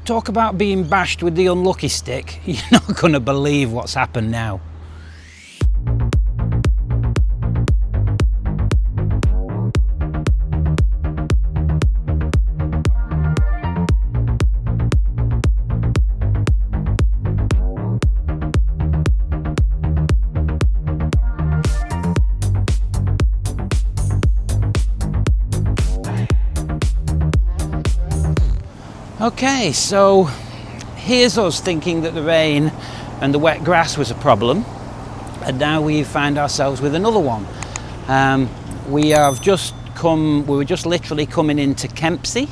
Talk about being bashed with the unlucky stick. You're not going to believe what's happened now. Okay, so here's us thinking that the rain and the wet grass was a problem, and now we find ourselves with another one. We were just literally coming into Kempsey,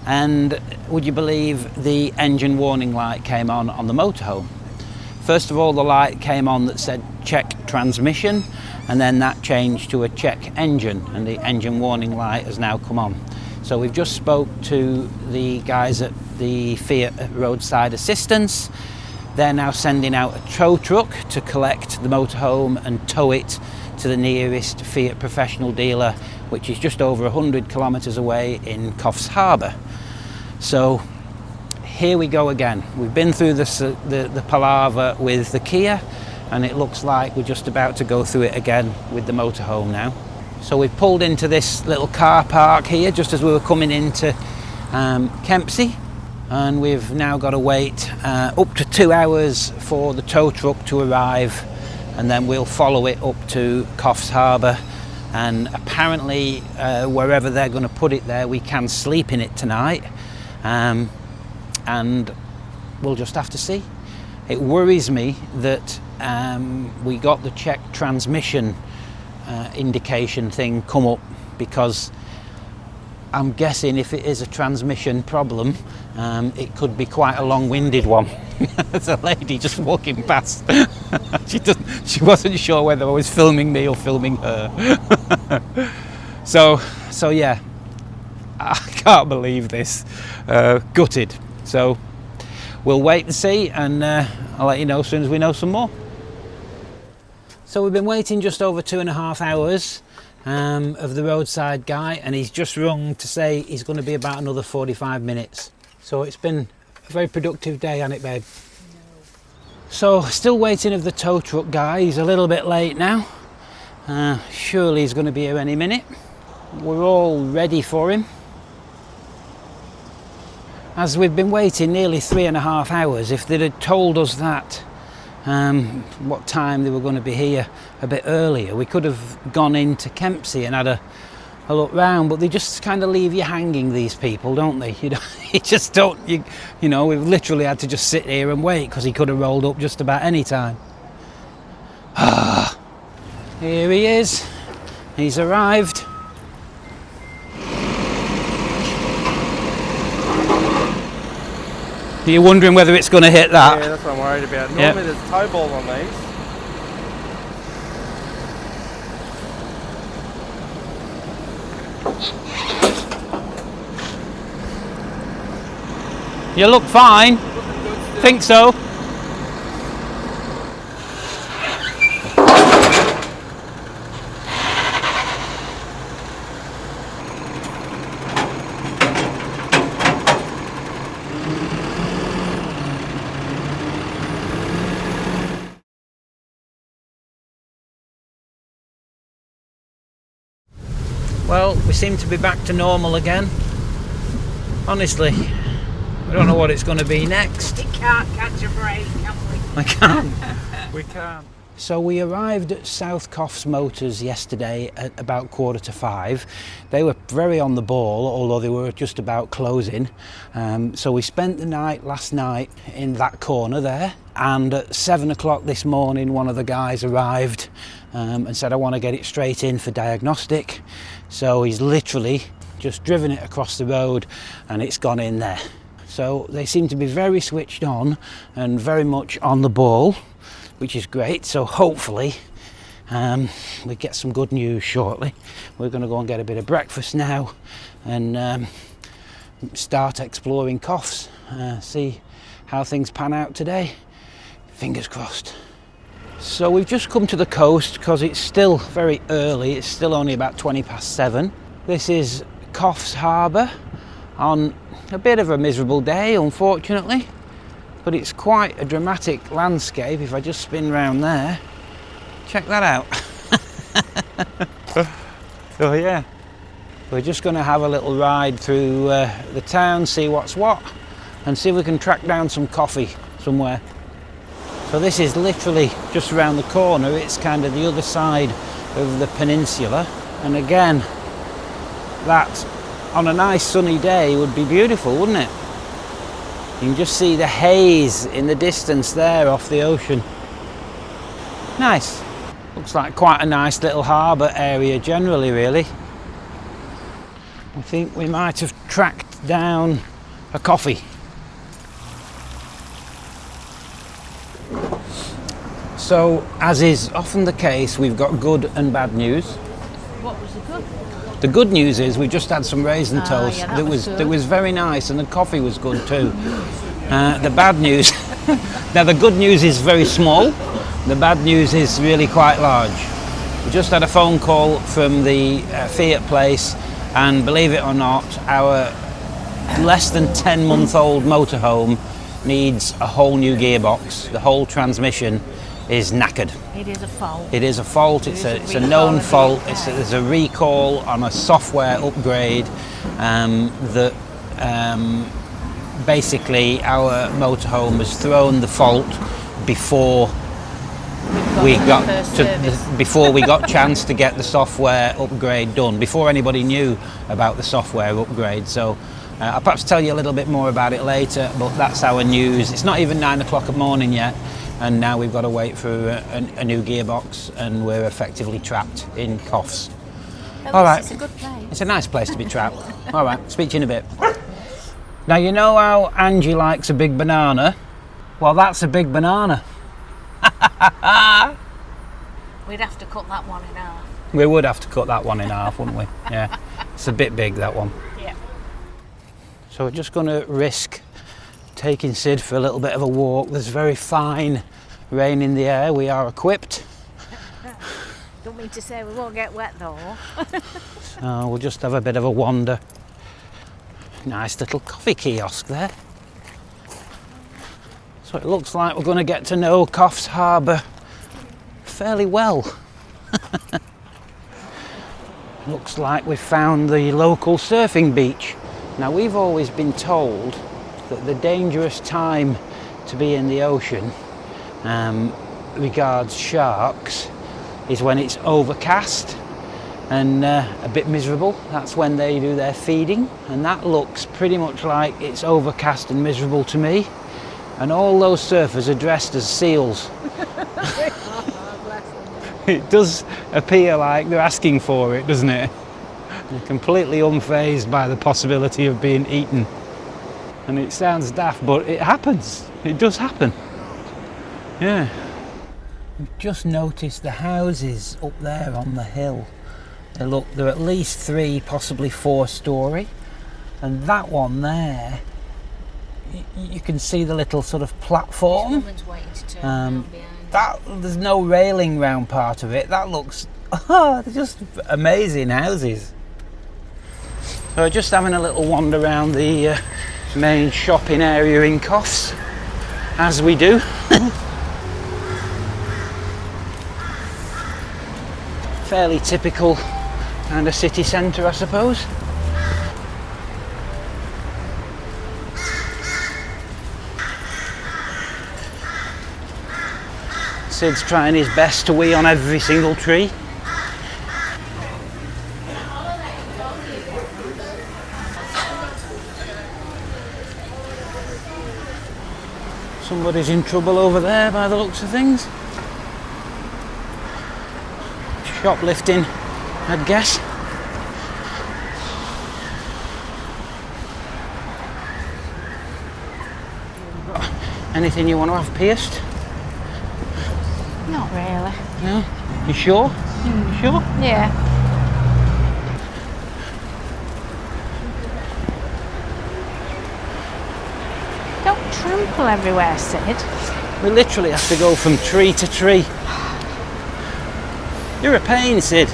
and would you believe the engine warning light came on the motorhome. First of all, the light came on that said check transmission, and then that changed to a check engine, and the engine warning light has now come on. So we've just spoke to the guys at the Fiat Roadside Assistance. They're now sending out a tow truck to collect the motorhome and tow it to the nearest Fiat professional dealer, which is just over 100 kilometres away in Coffs Harbour. So here we go again. We've been through the palaver with the Kia, and it looks like we're just about to go through it again with the motorhome now. So we've pulled into this little car park here just as we were coming into Kempsey, and we've now got to wait up to 2 hours for the tow truck to arrive, and then we'll follow it up to Coffs Harbour, and apparently wherever they're going to put it there, we can sleep in it tonight, and we'll just have to see. It worries me that we got the check transmission indication thing come up, because I'm guessing if it is a transmission problem, it could be quite a long-winded one. There's a lady just walking past. She wasn't sure whether I was filming me or filming her. So yeah, I can't believe this. Gutted. So we'll wait and see, and I'll let you know as soon as we know some more. So we've been waiting just over 2.5 hours of the roadside guy, and he's just rung to say he's going to be about another 45 minutes. So it's been a very productive day, hasn't it, babe? No. So still waiting of the tow truck guy. He's a little bit late now. Surely he's going to be here any minute. We're all ready for him. As we've been waiting nearly 3.5 hours, if they'd have told us that what time they were going to be here a bit earlier, we could have gone into Kempsey and had a look round, but they just kind of leave you hanging, these people, don't they? You just don't, you know, we've literally had to just sit here and wait, because he could have rolled up just about any time. Here he is, he's arrived. You're wondering whether it's going to hit that? Yeah, that's what I'm worried about. Normally there's a tow ball on these. You look fine. Think so. Well, we seem to be back to normal again. Honestly, I don't know what it's going to be next. We can't catch a break, can we? I can't. We can't. So we arrived at South Coffs Motors yesterday at about 4:45. They were very on the ball, although they were just about closing. So we spent the night last night in that corner there, and at 7 o'clock this morning one of the guys arrived and said, I want to get it straight in for diagnostic. So he's literally just driven it across the road and it's gone in there. So they seem to be very switched on and very much on the ball, which is great. So hopefully we get some good news shortly. We're going to go and get a bit of breakfast now and start exploring Coffs, see how things pan out today. Fingers crossed. So we've just come to the coast because it's still very early. It's still only about 7:20. This is Coffs Harbour on a bit of a miserable day, unfortunately, but it's quite a dramatic landscape. If I just spin round there, check that out. So yeah, we're just going to have a little ride through the town, see what's what, and see if we can track down some coffee somewhere. So this is literally just around the corner. It's kind of the other side of the peninsula, and again, that on a nice sunny day would be beautiful, wouldn't it? You can just see the haze in the distance there off the ocean. Nice. Looks like quite a nice little harbour area generally, really. I think we might have tracked down a coffee. So, as is often the case, we've got good and bad news. What was the good? The good news is we just had some raisin toast yeah, that was very nice, and the coffee was good too. The bad news, now the good news is very small, the bad news is really quite large. We just had a phone call from the Fiat place, and believe it or not, our less than 10-month-old motorhome needs a whole new gearbox. The whole transmission is knackered. It is a fault. It is a fault. It's a known fault. There's a recall on a software upgrade that basically our motorhome has thrown the fault before we got chance to get the software upgrade done, before anybody knew about the software upgrade. So I'll perhaps tell you a little bit more about it later, but that's our news. It's not even 9 o'clock in the morning yet, and now we've got to wait for a new gearbox, and we're effectively trapped in Coffs. All right. It's a good place. It's a nice place to be trapped. All right, speak to you in a bit. Now, you know how Angie likes a big banana? Well, that's a big banana. We'd have to cut that one in half. We would have to cut that one in half, wouldn't we? Yeah, it's a bit big, that one. Yeah. So we're just going to risk taking Sid for a little bit of a walk. There's very fine rain in the air. We are equipped. Don't mean to say we won't get wet though. So we'll just have a bit of a wander. Nice little coffee kiosk there. So it looks like we're going to get to know Coffs Harbour fairly well. Looks like we've found the local surfing beach. Now, we've always been told that the dangerous time to be in the ocean regards sharks is when it's overcast and a bit miserable. That's when they do their feeding, and that looks pretty much like it's overcast and miserable to me. And all those surfers are dressed as seals. It does appear like they're asking for it, doesn't it? They're completely unfazed by the possibility of being eaten. And it sounds daft, but it happens. It does happen. Yeah. I've just noticed the houses up there on the hill. They're at least 3, possibly 4-storey. And that one there, you can see the little sort of platform. Someone's waiting to turn around behind. There's no railing round part of it. That looks they're just amazing houses. So we're just having a little wander around the main shopping area in Coffs, as we do. Fairly typical kind of city centre, I suppose. Sid's trying his best to wee on every single tree. Somebody's in trouble over there by the looks of things. Shoplifting, I'd guess. Anything you want to have pierced? Not really. No? You sure? You sure? Yeah. Don't trample everywhere, Sid. We literally have to go from tree to tree. You're a pain, Sid.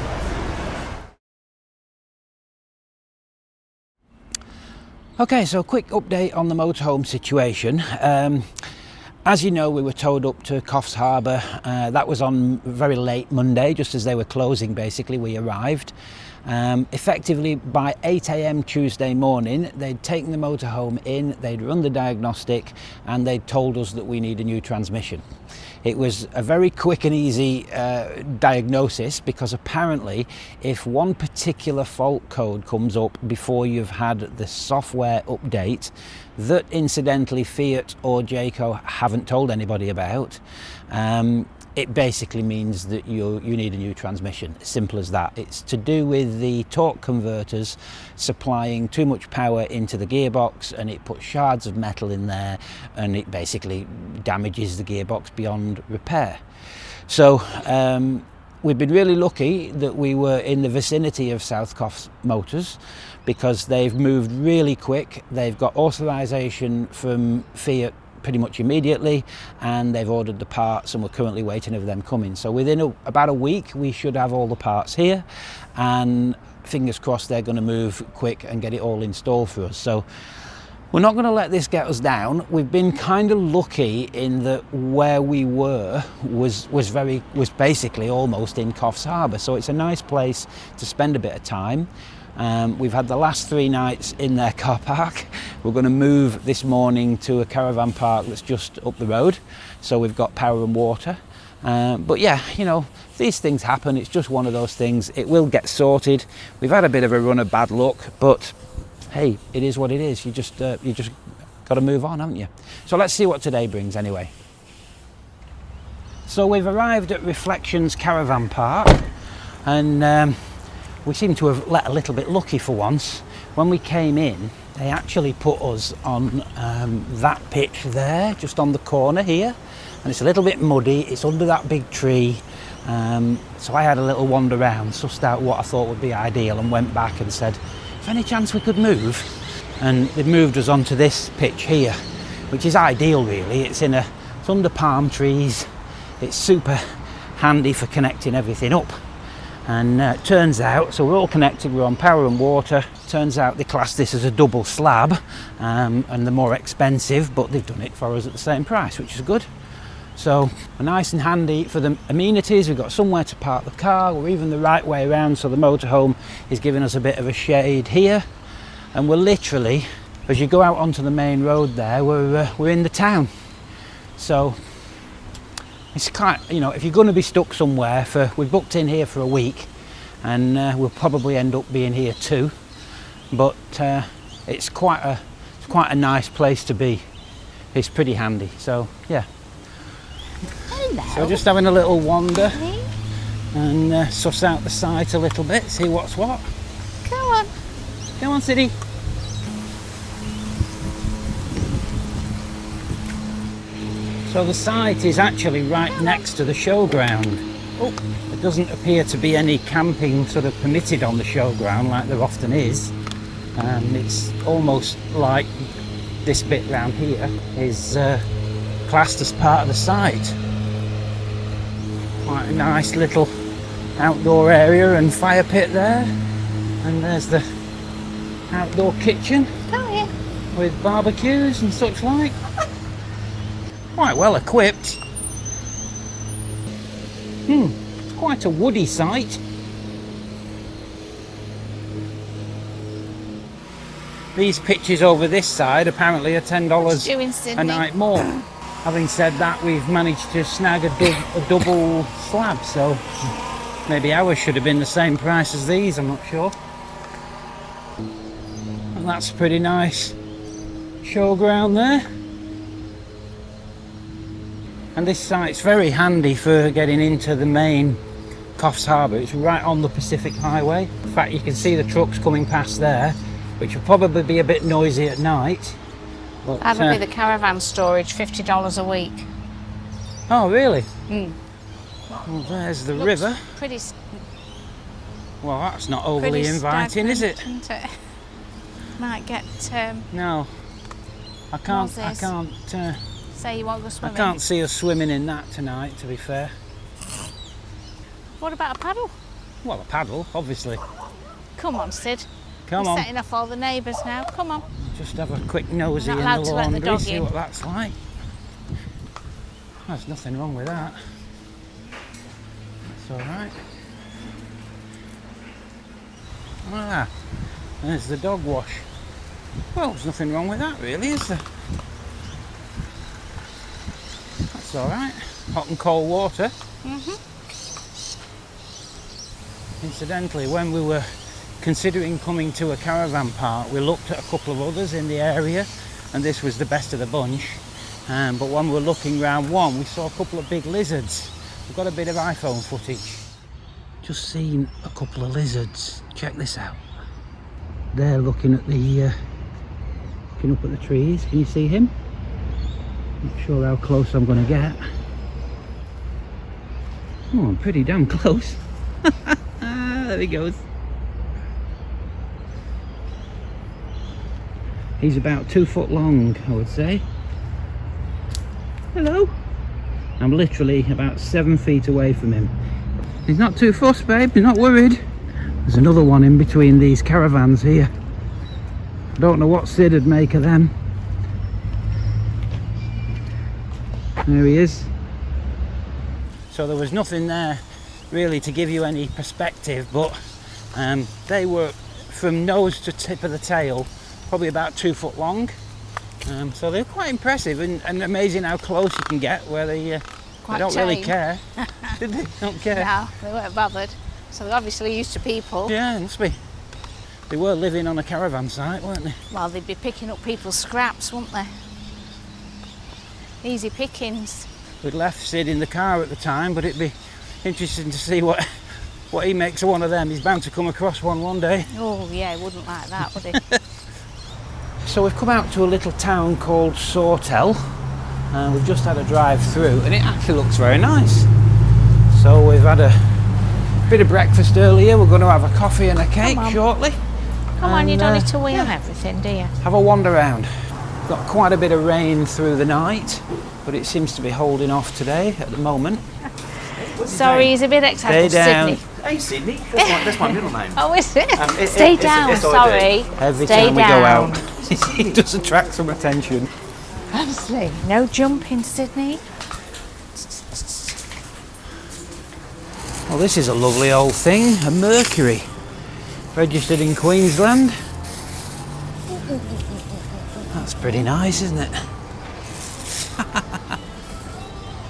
Okay, so a quick update on the motorhome situation. As you know, we were towed up to Coffs Harbour. That was on very late Monday, just as they were closing basically, we arrived. Effectively by 8 AM Tuesday morning, they'd taken the motorhome in, they'd run the diagnostic, and they'd told us that we need a new transmission. It was a very quick and easy diagnosis, because apparently if one particular fault code comes up before you've had the software update that incidentally Fiat or Jayco haven't told anybody about, it basically means that you need a new transmission. Simple as that. It's to do with the torque converters supplying too much power into the gearbox, and it puts shards of metal in there, and it basically damages the gearbox beyond repair. So we've been really lucky that we were in the vicinity of South Coffs Motors, because they've moved really quick. They've got authorization from Fiat pretty much immediately, and they've ordered the parts, and we're currently waiting for them coming. So within about a week we should have all the parts here, and fingers crossed they're going to move quick and get it all installed for us. So we're not going to let this get us down. We've been kind of lucky in that where we were was basically almost in Coffs Harbour, so it's a nice place to spend a bit of time. We've had the last 3 nights in their car park. We're going to move this morning to a caravan park that's just up the road, so we've got power and water. But yeah, you know, these things happen. It's just one of those things. It will get sorted. We've had a bit of a run of bad luck, but hey, it is what it is. You just got to move on, haven't you? So let's see what today brings anyway. So we've arrived at Reflections Caravan Park, and we seem to have let a little bit lucky for once. When we came in, they actually put us on that pitch there, just on the corner here, and it's a little bit muddy. It's under that big tree, so I had a little wander around, sussed out what I thought would be ideal, and went back and said, "Is there any chance we could move?" And they've moved us onto this pitch here, which is ideal really. It's under palm trees. It's super handy for connecting everything up. And turns out, so we're all connected, we're on power and water. Turns out they class this as a double slab, and they're more expensive, but they've done it for us at the same price, which is good. So we're nice and handy for the amenities. We've got somewhere to park the car. We're even the right way around, so the motorhome is giving us a bit of a shade here. And we're literally, as you go out onto the main road there, we're in the town. So it's quite, you know, if you're going to be stuck somewhere we've booked in here for a week, and we'll probably end up being here too, but it's quite a nice place to be. It's pretty handy, so yeah. Hello. So just having a little wander and suss out the site a little bit, see what's what. Come on, Siddy. So the site is actually right next to the showground. Oh, there doesn't appear to be any camping sort of permitted on the showground like there often is. It's almost like this bit round here is classed as part of the site. Quite a nice little outdoor area and fire pit there. And there's the outdoor kitchen with barbecues and such like. Quite well equipped. It's quite a woody site. These pitches over this side apparently are $10 a night more. Having said that, we've managed to snag a double slab, so maybe ours should have been the same price as these, I'm not sure. And that's a pretty nice showground there. And this site's very handy for getting into the main Coffs Harbour. It's right on the Pacific Highway. In fact, you can see the trucks coming past there, which will probably be a bit noisy at night. But, that'll be the caravan storage, $50 a week. Oh, really? Well, there's the river. Pretty. Well, that's not overly inviting, is it? Isn't it? Might get. No, I can't. Say you won't go swimming. I can't see us swimming in that tonight, to be fair. What about a paddle? Well, a paddle, obviously. Come on, Sid. Come You're on. setting off all the neighbours now. Come on. Just have a quick nosy Not in allowed the to let the laundry, dog see in. what that's like. There's nothing wrong with that. That's alright. Ah, there's the dog wash. Well, there's nothing wrong with that really, is there? That's alright. Hot and cold water. Incidentally, when we were considering coming to a caravan park, we looked at a couple of others in the area, and this was the best of the bunch. But when we were looking round one, we saw a couple of big lizards. We've got a bit of iPhone footage. Just seen a couple of lizards. Check this out. They're looking at the looking up at the trees. Can you see him? Not sure how close I'm going to get. Oh, I'm pretty damn close. There he goes. He's about 2 foot long, I would say. Hello. I'm literally about 7 feet away from him. He's not too fussed, babe. You're not worried. There's another one in between these caravans here. I don't know what Sid would make of them. There he is. So there was nothing there really to give you any perspective, but they were from nose to tip of the tail probably about 2 foot long. So they're quite impressive and amazing how close you can get where they don't really care. Did they? Don't care. No, they weren't bothered. So they're obviously used to people. Yeah, it must be. They were living on a caravan site, weren't they? Well, they'd be picking up people's scraps, wouldn't they? Easy pickings. We'd left Sid in the car at the time, but it'd be interesting to see what he makes of one of them. He's bound to come across one day. Oh yeah, he wouldn't like that, would he? So we've come out to a little town called Sawtell. We've just had a drive through and it actually looks very nice. So we've had a bit of breakfast earlier. We're going to have a coffee and a cake shortly. Come on, you don't need to wheel everything, do you? Have a wander around. Got quite a bit of rain through the night, but it seems to be holding off today at the moment. Sorry, he's a bit excited. Stay down. Sydney. Hey Sydney, that's my middle name. Oh, is it? Stay Stay down, it's sorry. Every Stay time we down. go out, it does attract some attention. Honestly, no jumping, Sydney. Well, this is a lovely old thing, a Mercury, registered in Queensland. That's pretty nice, isn't it?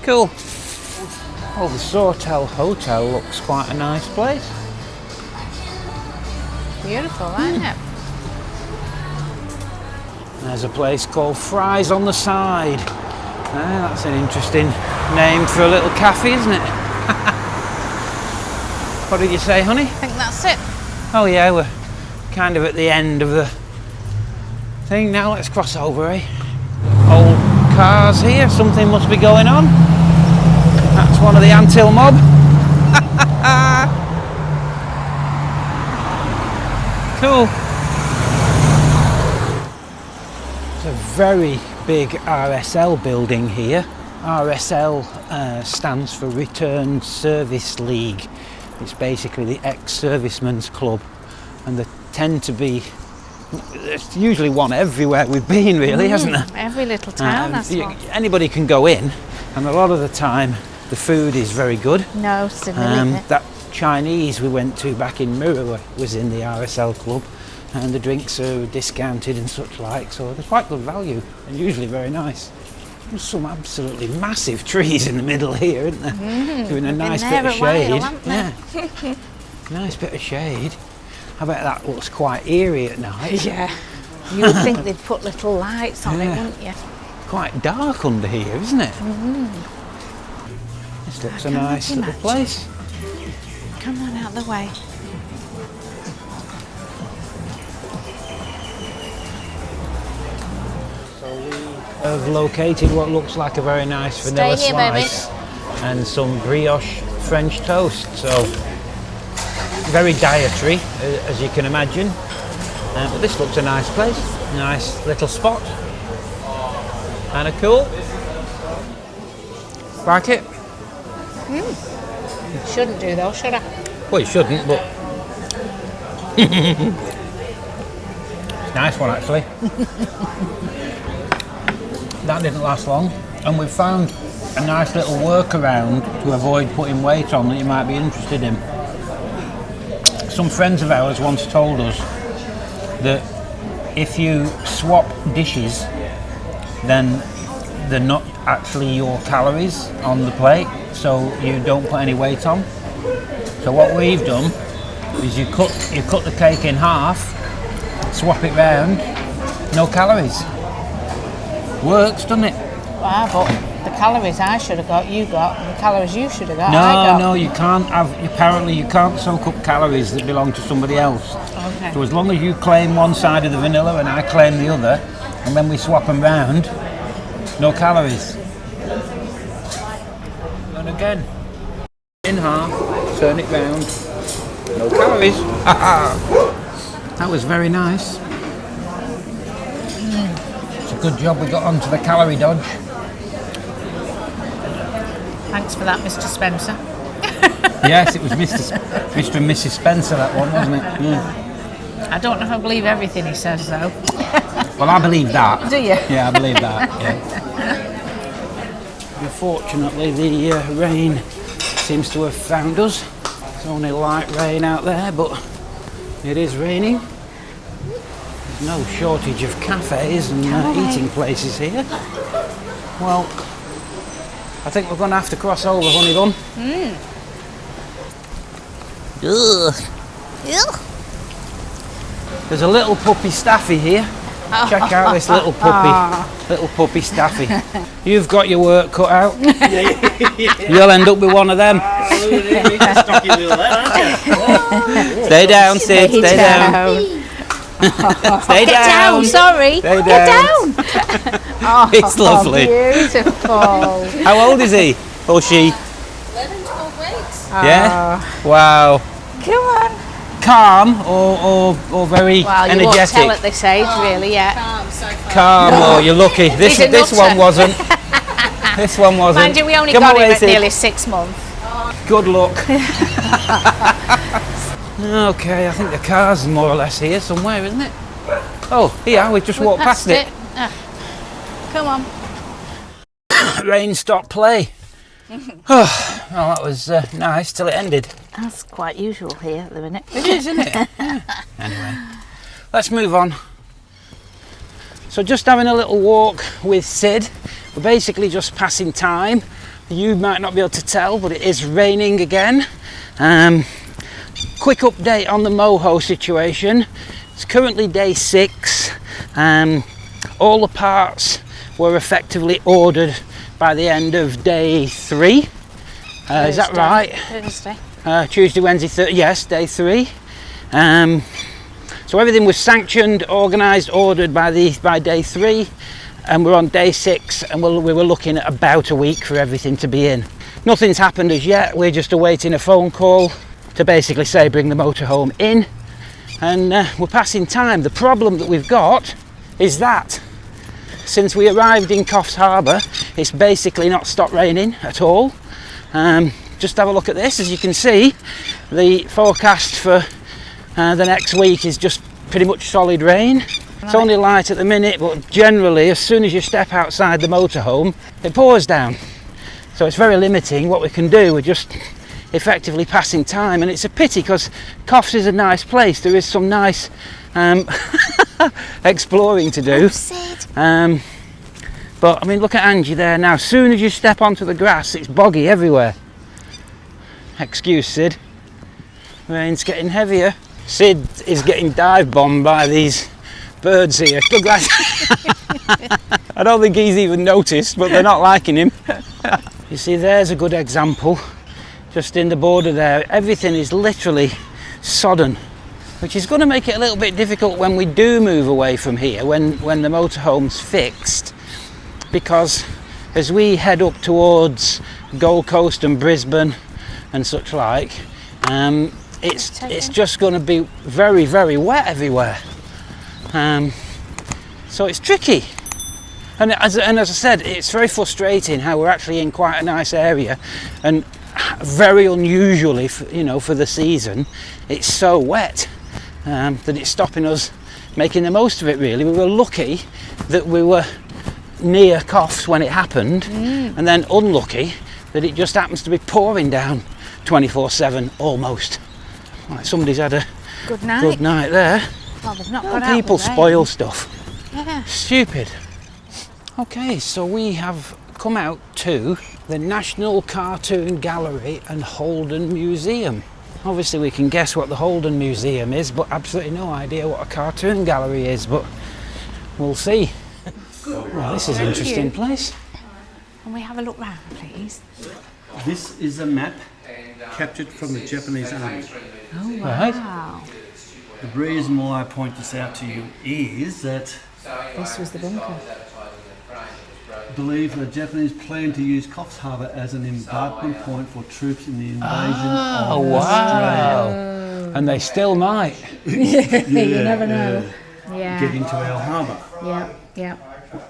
Cool. Oh, the Sawtell Hotel looks quite a nice place. Beautiful, isn't it? There's a place called Fries on the Side. That's an interesting name for a little cafe, isn't it? What did you say, honey? I think that's it. Oh yeah, we're kind of at the end of the thing now. Let's cross over, eh? Old cars here, something must be going on. That's one of the Anthill mob. Cool. It's a very big RSL building here. RSL stands for Returned Service League. It's basically the ex-servicemen's club, and there tend to be, there's usually one everywhere we've been, really, hasn't there? Every little town has one. Anybody can go in, and a lot of the time the food is very good. No, Sydney, That Chinese we went to back in Mirror was in the RSL club, and the drinks are discounted and such like, so they're quite good value and usually very nice. There's some absolutely massive trees in the middle here, isn't there? Doing a nice bit of shade. Yeah, nice bit of shade. I bet that looks quite eerie at night. Yeah, you would think they'd put little lights on it, wouldn't you? Quite dark under here, isn't it? This looks a nice little place. Come on out the way. Have located what looks like a very nice vanilla here, slice and some brioche French toast. So very dietary, as you can imagine. But this looks a nice place, nice little spot, kind of cool. Like it? Shouldn't do though, should I? Well, you shouldn't, but Nice one, actually. That didn't last long, and we've found a nice little workaround to avoid putting weight on that you might be interested in. Some friends of ours once told us that if you swap dishes, then they're not actually your calories on the plate, so you don't put any weight on. So what we've done is you cut the cake in half, swap it round, no calories. Works, doesn't it? Wow, but the calories I should have got, you got, and the calories you should have got, I got. No, you can't have, apparently you can't soak up calories that belong to somebody else. Okay. So as long as you claim one side of the vanilla and I claim the other, and then we swap them round, no calories. And again, in half, turn it round, no calories. That was very nice. It's a good job we got onto the calorie dodge. Thanks for that, Mr. Spencer. Yes, it was Mr. and Mrs. Spencer, that one, wasn't it? Yeah. I don't know if I believe everything he says, though. Well, I believe that. Do you? Yeah, I believe that. Yeah. Unfortunately, the rain seems to have found us. It's only light rain out there, but it is raining. There's no shortage of cafes and eating places here. Well, I think we're going to have to cross over, honey bun. There's a little puppy staffy here. Check out this little puppy staffy. You've got your work cut out. You'll end up with one of them. Stay down, Sid. Stay down. Stay Get down, sorry. Stay Get down. down. It's lovely. Beautiful. How old is he or she? 11, 12 weeks. Yeah. Wow. Come on. Calm or very Well, you energetic. won't tell at this age, really, yet. Calm so far. Calm. Oh, you're lucky. This He's a one nutter. wasn't. This one wasn't. Mind you, we only Come got away, him at Sid. nearly 6 months. Good luck. Okay, I think the car's more or less here somewhere, isn't it? Oh, here, we've just walked past it. Come on. Rain, stop, play. Oh, well, that was nice till it ended. That's quite usual here at the minute. It is, isn't it? Yeah. Anyway, let's move on. So just having a little walk with Sid. We're basically just passing time. You might not be able to tell, but it is raining again. Quick update on the moho situation. It's currently day 6. All the parts were effectively ordered by the end of day 3. Is that right? Thursday. Tuesday, Wednesday, Thursday. Yes, day 3. So everything was sanctioned, organised, ordered by day 3, and we're on day 6, and we were looking at about a week for everything to be in. Nothing's happened as yet. We're just awaiting a phone call to basically say bring the motorhome in, and we're passing time. The problem that we've got is that since we arrived in Coffs Harbour, it's basically not stopped raining at all. Just have a look at this. As you can see, the forecast for the next week is just pretty much solid rain. It's only light at the minute, but generally as soon as you step outside the motorhome, it pours down. So it's very limiting what we can do. We're just effectively passing time, and it's a pity because Coffs is a nice place. There is some nice exploring to do. But I mean, look at Angie there now. As soon as you step onto the grass, it's boggy everywhere. Excuse Sid. Rain's getting heavier. Sid is getting dive bombed by these birds here. Look, I don't think he's even noticed, but they're not liking him. You see, there's a good example. Just in the border there, everything is literally sodden, which is going to make it a little bit difficult when we do move away from here, when the motorhome's fixed, because as we head up towards Gold Coast and Brisbane and such like, it's just going to be very, very wet everywhere. So it's tricky. And as I said, it's very frustrating how we're actually in quite a nice area, and very unusually, for the season, it's so wet that it's stopping us making the most of it really. We were lucky that we were near Coffs when it happened, and then unlucky that it just happens to be pouring down 24/7 almost. Right, somebody's had a Good night. good night there. Well, they've not Oh, got out people the rain. spoil stuff. Yeah. Stupid. Okay, so we have come out to the National Cartoon Gallery and Holden Museum. Obviously we can guess what the Holden Museum is, but absolutely no idea what a cartoon gallery is, but we'll see. Well, this is an interesting place. Can we have a look round, please? This is a map captured from the Japanese army. Oh, Right. wow. The reason why I point this out to you is that This was the bunker. I believe the Japanese planned to use Coffs Harbour as an embarkment point for troops in the invasion Oh, of wow. And they still might. You never know. Australia. Get into our harbour. Yeah, yeah.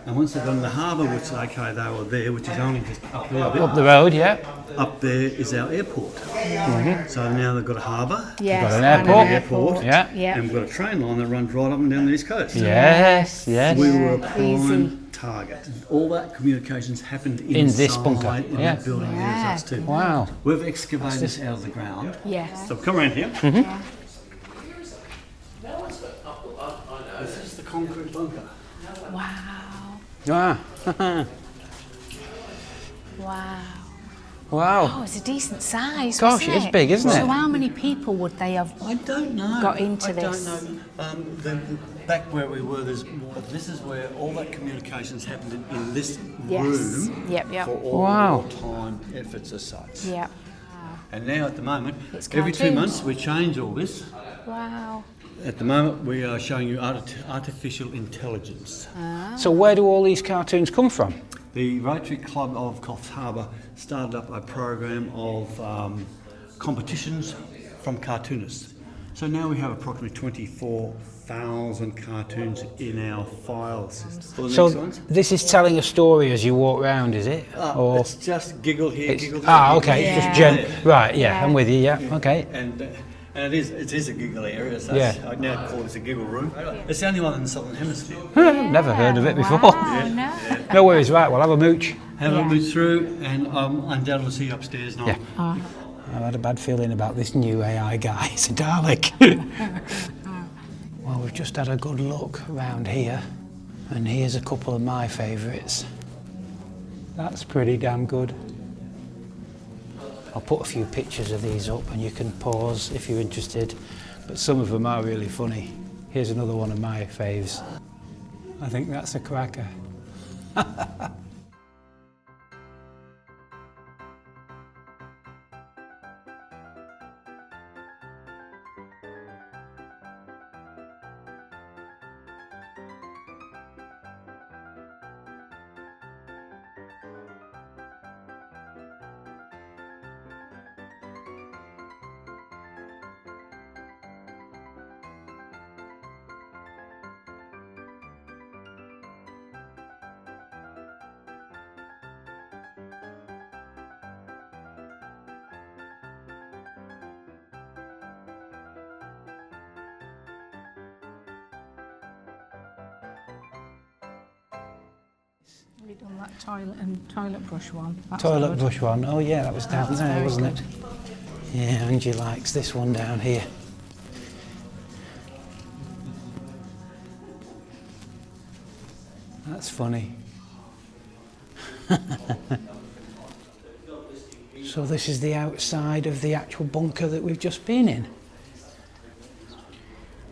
And once they got in the harbour, which okay, they were there, which is only just up there a bit. Up the road, yeah. Up there is our airport. So now they've got a harbour. Yes, Got an and airport. Airport. Yeah. Yeah. And we've got a train line that runs right up and down the east coast. Yes, yes. We were a Yeah, prime easy. target. All that communications happened In this bunker, in yeah. that building Yeah. near us too. Wow. We've excavated this out of the ground. Yes. So come around here. This is the concrete bunker. Wow. Ah. Wow. Wow. Oh, it's a decent size. Gosh, wasn't it's big, isn't So it? how many people would they have? I don't know. Got into I this. don't know. The back where we were, there's more. But this is where all that communications happened in this Yes. room. Yep, yep. For all Wow. wartime efforts as such. Yeah. And now at the moment, It's every 2 cartoons. months we change all this. Wow. At the moment, we are showing you artificial intelligence. So where do all these cartoons come from? The Rotary Club of Coffs Harbour started up a program of competitions from cartoonists. So now we have approximately 24,000 cartoons in our file system. For the So next ones, this is telling a story as you walk round, is it? Or it's just giggle here, it's, giggle there. giggle okay, there. just right, yeah, I'm with you, yeah, okay. And it is a giggle area, so Yeah. I now call this a giggle room. It's the only one in the Southern Hemisphere. Never heard of it before. Wow, no. No worries, right, we'll have a mooch. Have Yeah. a look through, and undoubtedly see you upstairs now. Yeah. I've had a bad feeling about this new AI guy, it's a Dalek. Well, we've just had a good look around here, and here's a couple of my favourites. That's pretty damn good. I'll put a few pictures of these up and you can pause if you're interested, but some of them are really funny. Here's another one of my faves. I think that's a cracker. We done that toilet brush one. That's Toilet good. brush one. Oh yeah, that was down That's there, very wasn't good. it? Yeah, Angie likes this one down here. That's funny. So this is the outside of the actual bunker that we've just been in.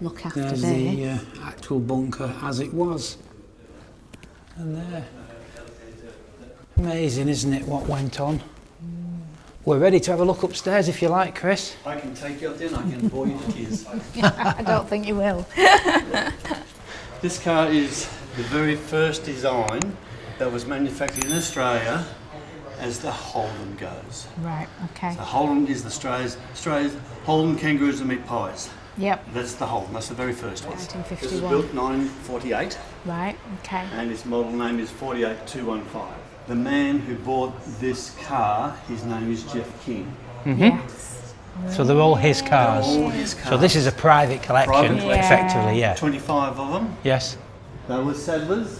Look after There's there. the actual bunker as it was. And there. Amazing, isn't it, what went on? We're ready to have a look upstairs if you like, Chris. I can take you up there and I can bore you to tears. I don't think you will. This car is the very first design that was manufactured in Australia as the Holden goes. Right, okay. The Holden is Australia's Holden kangaroos and meat pies. Yep. That's the Holden, that's the very first one. 1951. This was built 1948 Right, okay. and its model name is 48215. The man who bought this car, his name is Jeff King. Yes. So they're all his cars. All his So cars. this is a private collection, Private collection. effectively, yeah. 25 of them. Yes. They were saddlers,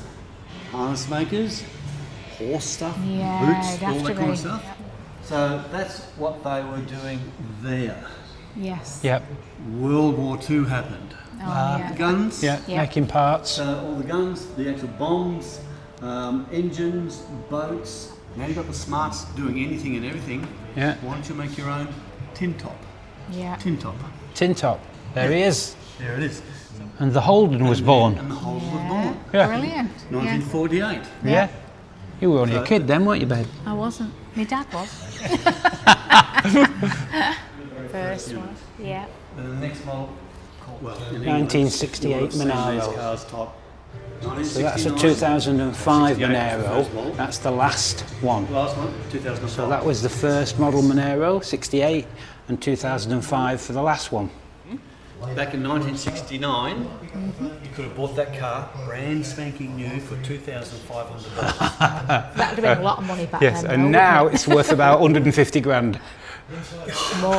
harness makers, horse stuff, Yeah, boots, it'd all have that to kind of be. stuff. So that's what they were doing there. Yes. Yep. World War II happened. Oh, yeah. Guns. Yeah. Yeah. Making parts. So all the guns, the actual bombs, engines, boats. Now you've got the smarts doing anything and everything. Yeah. Why don't you make your own tin top? Yeah. Tin top. Tin top. There he is. There it is. And the Holden was born. And the whole was born. Yeah. Brilliant. 1948. Yeah. You were only a So- kid then, weren't you, babe? I wasn't. My dad was. First one. Yeah. And the next model, well, in 1968 England, you'll have seen Monaro. these cars top. So that's a 1969, 2005 68 was the first Monero. model. That's the last one. Last one, 2005. So that was the first model Monero, 68, and 2005 for the last one. Back in 1969, you could have bought that car brand spanking new for $2,500. That would have been a lot of money back Yes, then. and though, now wouldn't it's worth about 150 grand. it? More.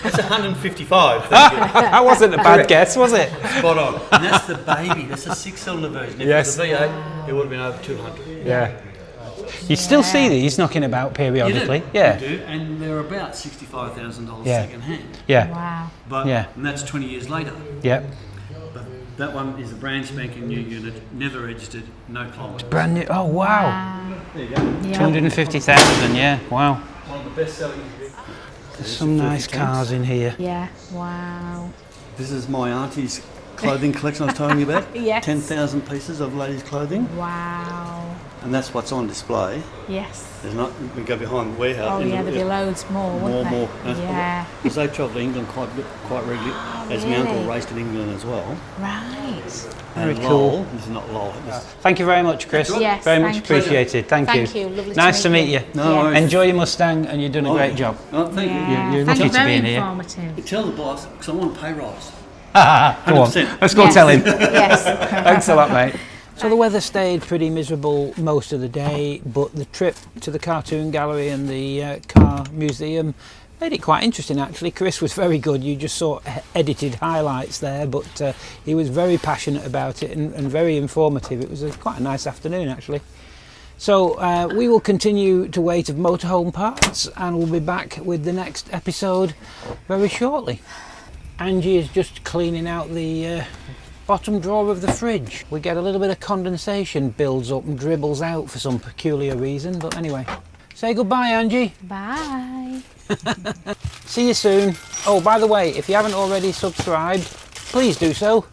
It's 155. Thank you. That wasn't a bad guess, was it? Spot on. And that's the baby. That's a 6-cylinder version. If Yes. it was a V8, it would have been over 200. Yeah. You still see these knocking about periodically. Yeah. You do, and they're about $65,000 Yeah. second hand. Yeah. Wow. But Yeah. and that's 20 years later. Yeah. But that one is a brand spanking new unit, never registered, no kilometres. Brand new. Oh wow. There you go. Yeah. 250,000. Yeah. Wow. One of the best selling. There's some nice cars in here. Yeah. Wow. This is my auntie's clothing collection I was telling you about. Yes. 10,000 pieces of ladies' clothing, Wow. and that's what's on display. Yes. There's not. We go behind the warehouse. Oh in yeah, the- there'd be loads more, wouldn't more. there? Yeah. Because they travel to England quite regularly, as my uncle really? raced in England as well. Right. Very And cool. Lowell, this is not Lowell. Thank you very much, Chris. Yes, Very much thank you. appreciated. Thank you. Thank you. Lovely Nice to meet you. No Yeah. worries. Enjoy your Mustang, and you're doing a great job. Oh, thank Yeah. You're Thank lucky you. to be Very in here. informative. Tell the boss, because I want a pay rise. Go on. 100%. Let's go Yes. tell him. Yes. Thanks a lot, mate. So the weather stayed pretty miserable most of the day, but the trip to the cartoon gallery and the car museum made it quite interesting actually. Chris was very good. You just saw edited highlights there, but he was very passionate about it and very informative. It was quite a nice afternoon actually. So we will continue to wait of motorhome parts, and we'll be back with the next episode very shortly. Angie is just cleaning out the bottom drawer of the fridge. We get a little bit of condensation builds up and dribbles out for some peculiar reason, but anyway. Say goodbye, Angie. Bye. See you soon. Oh, by the way, if you haven't already subscribed, please do so.